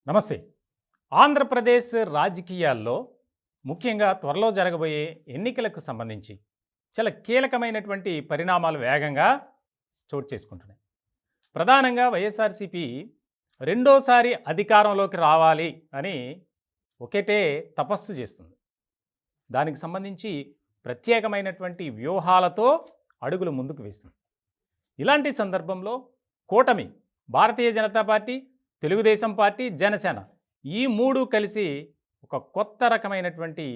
నమస్తే. ఆంధ్రప్రదేశ్ రాజకీయాల్లో ముఖ్యంగా త్వరలో జరగబోయే ఎన్నికలకు సంబంధించి చాలా కీలకమైనటువంటి పరిణామాలు వేగంగా చోటు చేసుకుంటున్నాయి. ప్రధానంగా వైఎస్ఆర్సీపీ రెండోసారి అధికారంలోకి రావాలి అని ఒకటే తపస్సు చేస్తుంది. దానికి సంబంధించి ప్రత్యేకమైనటువంటి వ్యూహాలతో అడుగులు ముందుకు వేస్తుంది. ఇలాంటి సందర్భంలో కూటమి, భారతీయ జనతా పార్టీ, తెలుగుదేశం పార్టీ, జనసేన ఈ మూడు కలిసి ఒక కొత్త రకమైనటువంటి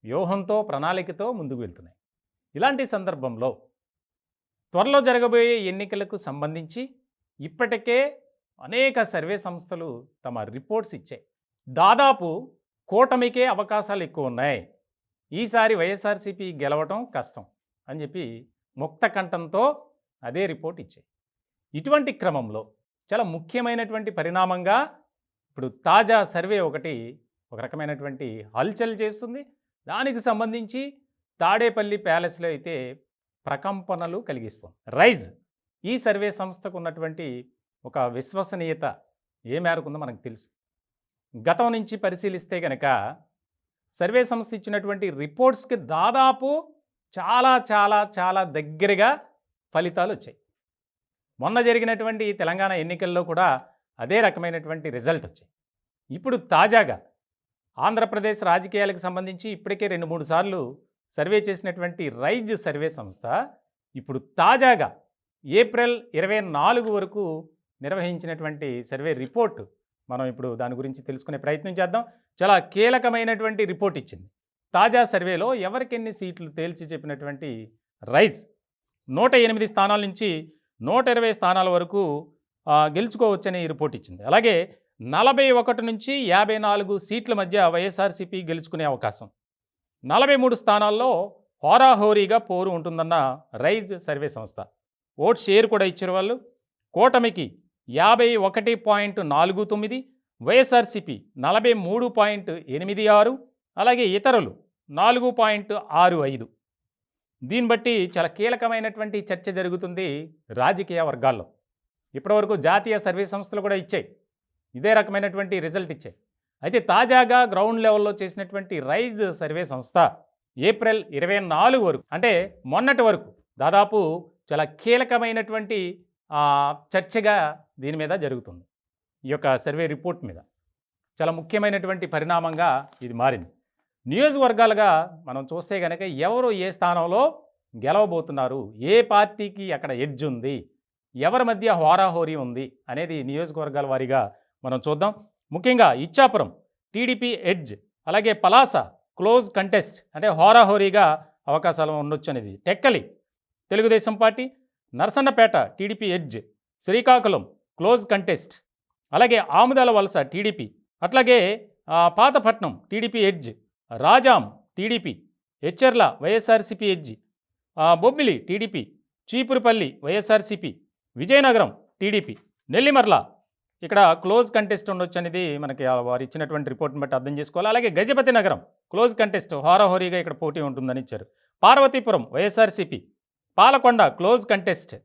వ్యూహంతో, ప్రణాళికతో ముందుకు వెళ్తున్నాయి. ఇలాంటి సందర్భంలో త్వరలో జరగబోయే ఎన్నికలకు సంబంధించి ఇప్పటికే అనేక సర్వే సంస్థలు తమ రిపోర్ట్స్ ఇచ్చాయి. దాదాపు కూటమికే అవకాశాలు ఎక్కువ ఉన్నాయి, ఈసారి వైఎస్ఆర్సీపీ గెలవటం కష్టం అని చెప్పి ముక్త కంఠంతో అదే రిపోర్ట్ ఇచ్చాయి. ఇటువంటి క్రమంలో చాలా ముఖ్యమైనటువంటి పరిణామంగా ఇప్పుడు తాజా సర్వే ఒకటి ఒక రకమైనటువంటి హల్చల్ చేస్తుంది. దానికి సంబంధించి తాడేపల్లి ప్యాలెస్లో అయితే ప్రకంపనలు కలిగిస్తుంది. రైజ్ ఈ సర్వే సంస్థకు ఉన్నటువంటి ఒక విశ్వసనీయత ఏ మేరకు ఉందో మనకు తెలుసు. గతం నుంచి పరిశీలిస్తే కనుక సర్వే సంస్థ ఇచ్చినటువంటి రిపోర్ట్స్కి దాదాపు చాలా చాలా చాలా దగ్గరగా ఫలితాలు వచ్చాయి. మొన్న జరిగినటువంటి తెలంగాణ ఎన్నికల్లో కూడా అదే రకమైనటువంటి రిజల్ట్ వచ్చాయి. ఇప్పుడు తాజాగా ఆంధ్రప్రదేశ్ రాజకీయాలకు సంబంధించి ఇప్పటికే 2-3 సార్లు సర్వే చేసినటువంటి రైజ్ సర్వే సంస్థ ఇప్పుడు తాజాగా ఏప్రిల్ 24 వరకు నిర్వహించినటువంటి సర్వే రిపోర్ట్ మనం ఇప్పుడు దాని గురించి తెలుసుకునే ప్రయత్నం చేద్దాం. చాలా కీలకమైనటువంటి రిపోర్ట్ ఇచ్చింది. తాజా సర్వేలో ఎవరికెన్ని సీట్లు తేల్చి చెప్పినటువంటి రైజ్ 108 స్థానాల నుంచి 120 స్థానాల వరకు గెలుచుకోవచ్చని రిపోర్ట్ ఇచ్చింది. అలాగే 41 నుంచి 54 సీట్ల మధ్య వైఎస్ఆర్సీపీ గెలుచుకునే అవకాశం, 43 స్థానాల్లో హోరాహోరీగా పోరు ఉంటుందన్న రైజ్ సర్వే సంస్థ. ఓట్ షేర్ కూడా ఇచ్చారు వాళ్ళు. కూటమికి 51.49, వైఎస్ఆర్సీపీ 43.86, అలాగే ఇతరులు 4.65. దీన్ని బట్టి చాలా కీలకమైనటువంటి చర్చ జరుగుతుంది రాజకీయ వర్గాల్లో. ఇప్పటివరకు జాతీయ సర్వే సంస్థలు కూడా ఇచ్చాయి, ఇదే రకమైనటువంటి రిజల్ట్ ఇచ్చాయి. అయితే తాజాగా గ్రౌండ్ లెవెల్లో చేసినటువంటి రైజ్ సర్వే సంస్థ ఏప్రిల్ 24 వరకు, అంటే మొన్నటి వరకు దాదాపు చాలా కీలకమైనటువంటి చర్చగా దీని మీద జరుగుతుంది. ఈ యొక్క సర్వే రిపోర్ట్ మీద చాలా ముఖ్యమైనటువంటి పరిణామంగా ఇది మారింది. నియోజకవర్గాలుగా మనం చూస్తే కనుక ఎవరు ఏ స్థానంలో గెలవబోతున్నారు, ఏ పార్టీకి అక్కడ ఎడ్జ్ ఉంది, ఎవరి మధ్య హోరాహోరీ ఉంది అనేది నియోజకవర్గాల వారీగా మనం చూద్దాం. ముఖ్యంగా ఇచ్చాపురం టీడీపీ ఎడ్జ్, అలాగే పలాస క్లోజ్ కంటెస్ట్, అంటే హోరాహోరీగా అవకాశాలు ఉండొచ్చు అనేది. Tekkali Telugu Desam party, Narasannapeta TDP edge, Srikakulam close contest, అలాగే ఆముదాల వలస టీడీపీ, అట్లాగే Pathapatnam TDP edge, Rajam TDP, Etcherla YSRCP edge, Bobbili TDP, Cheepurupalli YSRCP, Vizianagaram TDP, Nellimarla ఇక్కడ క్లోజ్ కంటెస్ట్ ఉండొచ్చు అనేది మనకి వారు ఇచ్చినటువంటి రిపోర్ట్ని బట్టి అర్థం చేసుకోవాలి. అలాగే గజపతి నగరం క్లోజ్ కంటెస్ట్, హోరాహోరీగా ఇక్కడ పోటీ ఉంటుందని ఇచ్చారు. Parvathipuram YSRCP, Palakonda close contest,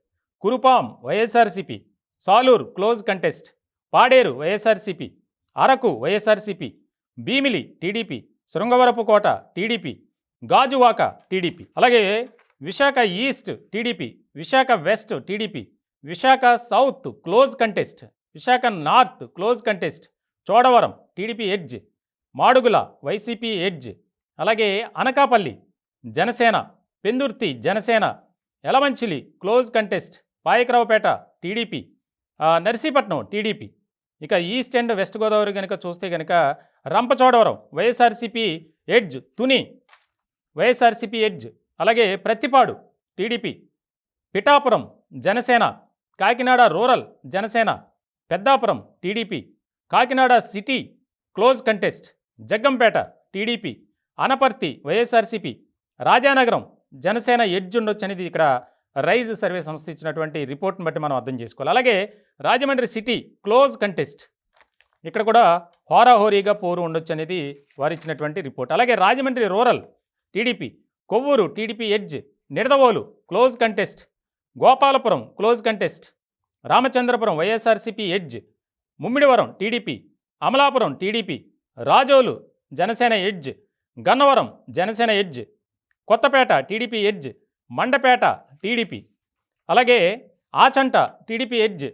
Kurupam YSRCP, Saluru close contest, Paderu YSRCP, Araku YSRCP, Bheemili TDP, Srungavarapukota TDP, Gajuwaka TDP, అలాగే Visakha east TDP, Visakha west TDP, Visakha south close contest, Visakha north close contest, Chodavaram TDP edge, Madugula YCP edge, అలాగే Anakapalli Janasena, Pendurthi Janasena, Yelamanchili close contest, Payakaraopeta TDP, Narsipatnam TDP. ఇక east and west Godavari కనుక చూస్తే కనుక Rampachodavaram YSRCP edge, Tuni YSRCP edge, అలాగే Prathipadu TDP, Pithapuram Janasena, Kakinada rural Janasena, Peddapuram TDP, Kakinada city close contest, Jaggampeta TDP, Anaparthi YSRCP, Rajanagaram Janasena edge ఉండొచ్చు అనేది ఇక్కడ rise survey సంస్థ ఇచ్చినటువంటి రిపోర్ట్ని బట్టి మనం అర్థం చేసుకోవాలి. అలాగే రాజమండ్రి సిటీ క్లోజ్ కంటెస్ట్, ఇక్కడ కూడా హోరాహోరీగా పోరు ఉండొచ్చు అనేది వారు ఇచ్చినటువంటి రిపోర్ట్. అలాగే Rajahmundry rural TDP, Kovvur TDP edge, Nidadavolu close contest, Gopalapuram close contest, Ramachandrapuram YSRCP edge, Mummidivaram TDP, Amalapuram TDP, Razole Janasena edge, Gannavaram Janasena edge, Kothapeta TDP edge, Mandapeta TDP, అలాగే Achanta TDP edge,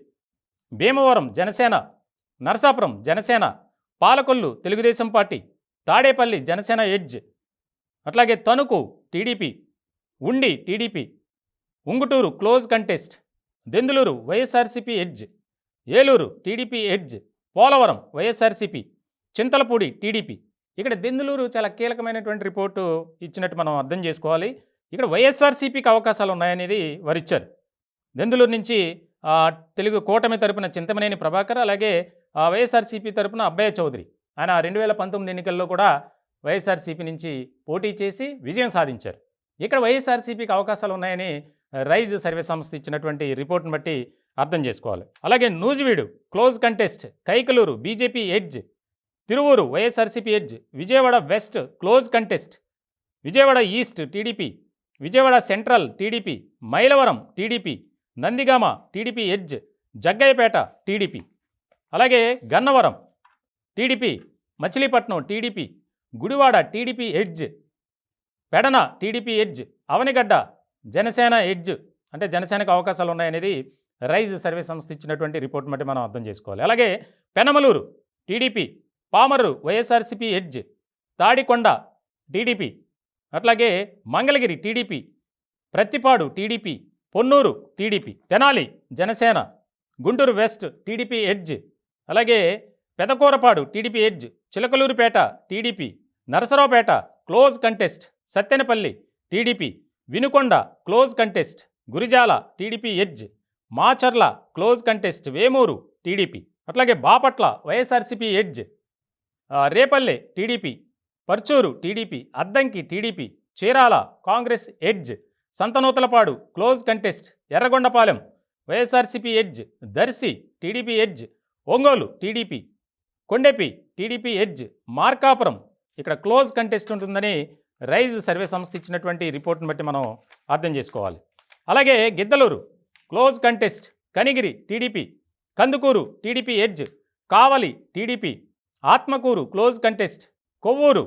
Bhimavaram Janasena, Narasapuram Janasena, Palakollu Telugu Desam party, Tadepalli Janasena edge, అట్లాగే Tanuku TDP, Undi TDP, Unguturu close contest, Denduluru YSRCP edge, Eluru TDP edge, Polavaram YSRCP, Chintalapudi TDP. ఇక్కడ దెందులూరు చాలా కీలకమైనటువంటి report ఇచ్చినట్టు మనం అర్థం చేసుకోవాలి. ఇక్కడ వైఎస్ఆర్సీపీకి అవకాశాలు ఉన్నాయనేది వారు ఇచ్చారు. దెందులూరు నుంచి తెలుగు కూటమి తరపున చింతమనేని ప్రభాకర్, అలాగే వైఎస్ఆర్సీపీ తరపున అబ్బయ్య చౌదరి. ఆయన 2019 ఎన్నికల్లో కూడా వైఎస్ఆర్సీపీ నుంచి పోటీ చేసి విజయం సాధించారు. ఇక్కడ వైఎస్ఆర్సీపీకి అవకాశాలు ఉన్నాయని రైజ్ సర్వే సంస్థ ఇచ్చినటువంటి రిపోర్ట్ని బట్టి అర్థం చేసుకోవాలి. అలాగే Nuzvid close contest, Kaikaluru BJP edge, Tiruvuru YSRCP edge, Vijayawada west close contest, Vijayawada east TDP, Vijayawada central TDP, Mylavaram TDP, Nandigama TDP edge, Jaggayyapeta TDP, అలాగే Gannavaram TDP, Machilipatnam TDP, Gudivada TDP edge, Pedana TDP edge, Avanigadda Janasena edge. అంటే జనసేనకు అవకాశాలు ఉన్నాయనేది రైజ్ సర్వే సంస్థ ఇచ్చినటువంటి రిపోర్ట్ బట్టి మనం అర్థం చేసుకోవాలి. అలాగే Penamaluru TDP, Pamarru YSRCP edge, Tadikonda TDP, అట్లాగే Mangalagiri TDP, Prathipadu TDP, Ponnur TDP, Tenali Janasena, Guntur west TDP edge, అలాగే Pedakurapadu TDP edge, Chilakaluripet TDP, Narasaraopet close contest, Sattenapalli TDP, Vinukonda close contest, Gurazala TDP edge, Macherla close contest, Vemuru TDP, అట్లాగే Bapatla YSRCP edge, Repalle TDP, Parchur TDP, Addanki TDP, Chirala Congress edge, Santhanuthalapadu close contest, Yerragondapalem YSRCP edge, Darsi TDP edge, Ongole TDP, Kondepi TDP edge, Markapuram ఇక్కడ close contest ఉంటుందని rise survey సంస్థ ఇచ్చినటువంటి రిపోర్ట్ని బట్టి మనం అర్థం చేసుకోవాలి. అలాగే Giddalur close contest, Kanigiri TDP, Kandukur TDP edge, Kavali TDP, Atmakur close contest, Kovvur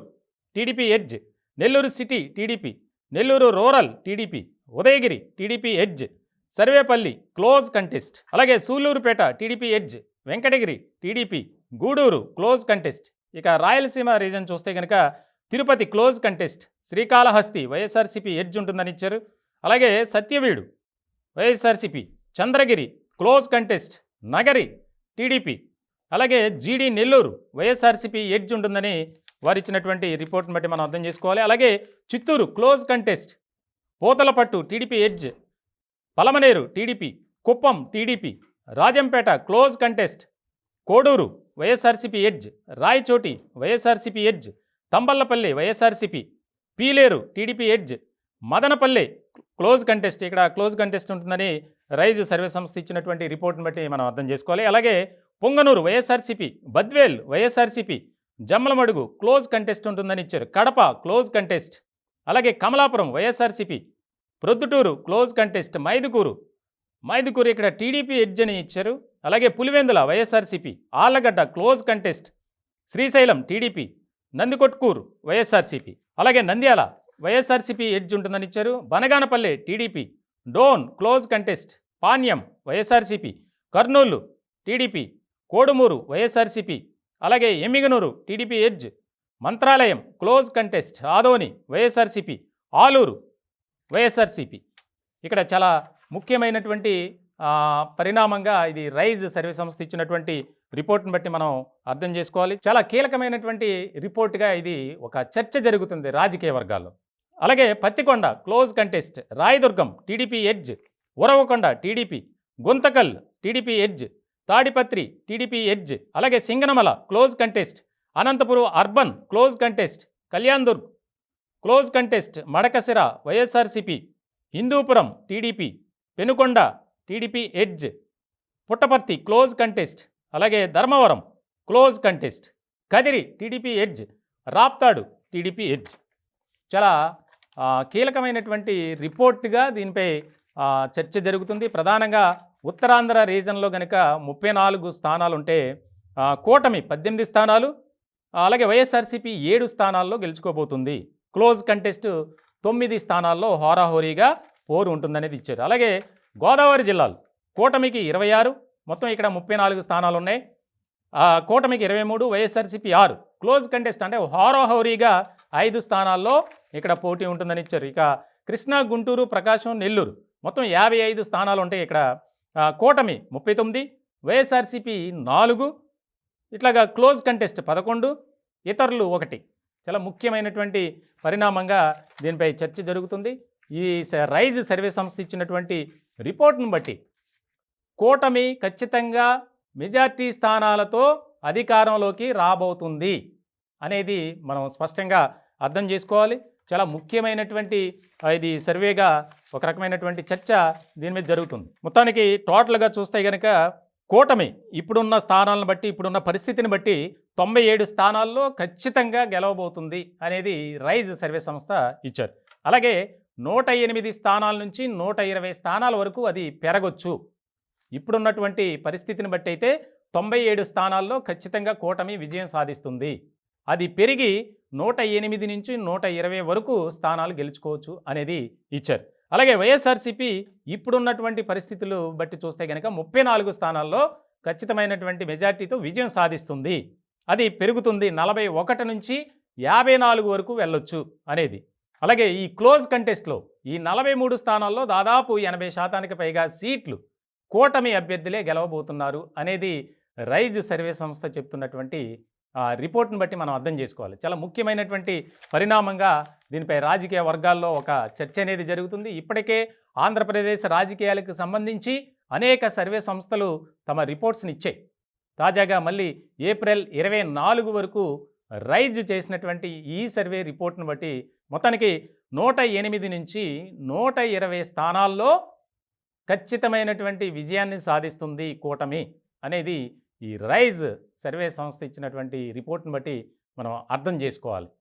TDP edge, Nellore city TDP, Nellore rural TDP, Udayagiri TDP edge, Sarvepalli close contest, అలాగే Sullurpeta TDP edge, Venkatagiri TDP, Gudur close contest. ఇక రాయలసీమ రీజన్ చూస్తే కనుక Tirupati close contest, Srikalahasti YSRCP edge ఉంటుందని ఇచ్చారు. అలాగే Satyavedu YSRCP, Chandragiri close contest, Nagari TDP, అలాగే జీడి Nellore YSRCP edge ఉంటుందని వారు ఇచ్చినటువంటి రిపోర్ట్ని బట్టి మనం అర్థం చేసుకోవాలి. అలాగే Chittoor close contest, Puthalapattu TDP edge, Palamaner TDP, Kuppam TDP, Rajampet close contest, Koduru YSRCP edge, Rayachoti YSRCP edge, Thamballapalle YSRCP, Pileru TDP edge, Madanapalle close contest. ఇక్కడ క్లోజ్ కంటెస్ట్ ఉంటుందని రైజ్ సర్వే సంస్థ ఇచ్చినటువంటి రిపోర్ట్ని బట్టి మనం అర్థం చేసుకోవాలి. అలాగే Punganur YSRCP, Badvel YSRCP, Jammalamadugu close contest ఉంటుందని ఇచ్చారు. కడప క్లోజ్ కంటెస్ట్, అలాగే Kamalapuram YSRCP, Proddatur close contest, Mydukur ఇక్కడ టీడీపీ ఎడ్జ్ అని ఇచ్చారు. అలాగే Pulivendula YSRCP, Allagadda close contest, Srisailam TDP, Nandikotkur YSRCP, అలాగే నంద్యాల వైఎస్ఆర్సీపీ ఎడ్జ్ ఉంటుందని ఇచ్చారు. Banaganapalle TDP, Dhone close contest, Panyam YSRCP, Kurnool TDP, Kodumur YSRCP, అలాగే Yemmiganur TDP edge, Mantralayam close contest, Adoni YSRCP, Alur YSRCP. ఇక్కడ చాలా ముఖ్యమైనటువంటి పరిణామంగా ఇది రైజ్ సర్వే సంస్థ ఇచ్చినటువంటి రిపోర్ట్ని బట్టి మనం అర్థం చేసుకోవాలి. చాలా కీలకమైనటువంటి రిపోర్ట్గా ఇది ఒక చర్చ జరుగుతుంది రాజకీయ వర్గాల్లో. అలాగే Pattikonda close contest, Rayadurgam TDP edge, Uravakonda TDP, Guntakal TDP edge, Tadipatri TDP edge, అలాగే Singanamala close contest, Anantapur urban close contest, Kalyandurg close contest, Madakasira YSRCP, Hindupur TDP, Penukonda TDP edge, Puttaparthi close contest, అలాగే Dharmavaram close contest, Kadiri TDP edge, Raptadu TDP edge. చాలా కీలకమైనటువంటి రిపోర్ట్గా దీనిపై చర్చ జరుగుతుంది. ప్రధానంగా ఉత్తరాంధ్ర రీజన్లో కనుక 34 స్థానాలు ఉంటే కూటమి 18 స్థానాలు, అలాగే వైఎస్ఆర్సీపీ 7 స్థానాల్లో గెలుచుకోబోతుంది. క్లోజ్ కంటెస్ట్ 9 స్థానాల్లో హోరాహోరీగా పోరు ఉంటుందనేది ఇచ్చారు. అలాగే గోదావరి జిల్లాలు కూటమికి 26, మొత్తం ఇక్కడ 34 స్థానాలు ఉన్నాయి. కూటమికి 23, వైఎస్ఆర్సీపీ 6. క్లోజ్ కంటెస్ట్ అంటే హోరాహోరీగా 5 స్థానాల్లో ఇక్కడ పోటీ ఉంటుందని ఇచ్చారు. ఇక కృష్ణా, గుంటూరు, ప్రకాశం, నెల్లూరు మొత్తం 55 స్థానాలు ఉంటాయి. ఇక్కడ కూటమి 39, వైఎస్ఆర్సీపీ 4, ఇట్లాగా క్లోజ్ కంటెస్ట్ 11, ఇతరులు 1. చాలా ముఖ్యమైనటువంటి పరిణామంగా దీనిపై చర్చ జరుగుతుంది. ఈ రైజ్ సర్వే సంస్థ ఇచ్చినటువంటి రిపోర్ట్ను బట్టి కూటమి ఖచ్చితంగా మెజార్టీ స్థానాలతో అధికారంలోకి రాబోతుంది అనేది మనం స్పష్టంగా అర్థం చేసుకోవాలి. చాలా ముఖ్యమైనటువంటి ఇది సర్వేగా ఒక రకమైనటువంటి చర్చ దీని మీద జరుగుతుంది. మొత్తానికి టోటల్గా చూస్తే కనుక కూటమి ఇప్పుడున్న స్థానాలను బట్టి, ఇప్పుడున్న పరిస్థితిని బట్టి 97 స్థానాల్లో ఖచ్చితంగా గెలవబోతుంది అనేది రైజ్ సర్వే సంస్థ ఇచ్చారు. అలాగే 108 స్థానాల నుంచి 120 స్థానాల వరకు అది పెరగొచ్చు. ఇప్పుడున్నటువంటి పరిస్థితిని బట్టి అయితే 97 స్థానాల్లో ఖచ్చితంగా కూటమి విజయం సాధిస్తుంది. అది పెరిగి 108 నుంచి 120 వరకు స్థానాలు గెలుచుకోవచ్చు అనేది ఇచ్చారు. అలాగే వైఎస్ఆర్సీపీ ఇప్పుడున్నటువంటి పరిస్థితులు బట్టి చూస్తే కనుక 34 స్థానాల్లో ఖచ్చితమైనటువంటి మెజార్టీతో విజయం సాధిస్తుంది. అది పెరుగుతుంది, 41 నుంచి 54 వరకు వెళ్ళొచ్చు అనేది. అలాగే ఈ క్లోజ్ కంటెస్ట్లో ఈ 43 స్థానాల్లో దాదాపు 80% పైగా సీట్లు కూటమి అభ్యర్థులే గెలవబోతున్నారు అనేది రైజ్ సర్వే సంస్థ చెప్తున్నటువంటి రిపోర్ట్ని బట్టి మనం అర్థం చేసుకోవాలి. చాలా ముఖ్యమైనటువంటి పరిణామంగా దీనిపై రాజకీయ వర్గాల్లో ఒక చర్చ అనేది జరుగుతుంది. ఇప్పటికే ఆంధ్రప్రదేశ్ రాజకీయాలకు సంబంధించి అనేక సర్వే సంస్థలు తమ రిపోర్ట్స్ని ఇచ్చాయి. తాజాగా మళ్ళీ ఏప్రిల్ 24 వరకు రైజ్ చేసినటువంటి ఈ సర్వే రిపోర్ట్ను బట్టి మొత్తానికి 108 నుంచి 120 స్థానాల్లో ఖచ్చితమైనటువంటి విజయాన్ని సాధిస్తుంది కూటమి అనేది ఈ రైజ్ సర్వే సంస్థ ఇచ్చినటువంటి రిపోర్ట్ని బట్టి మనం అర్థం చేసుకోవాలి.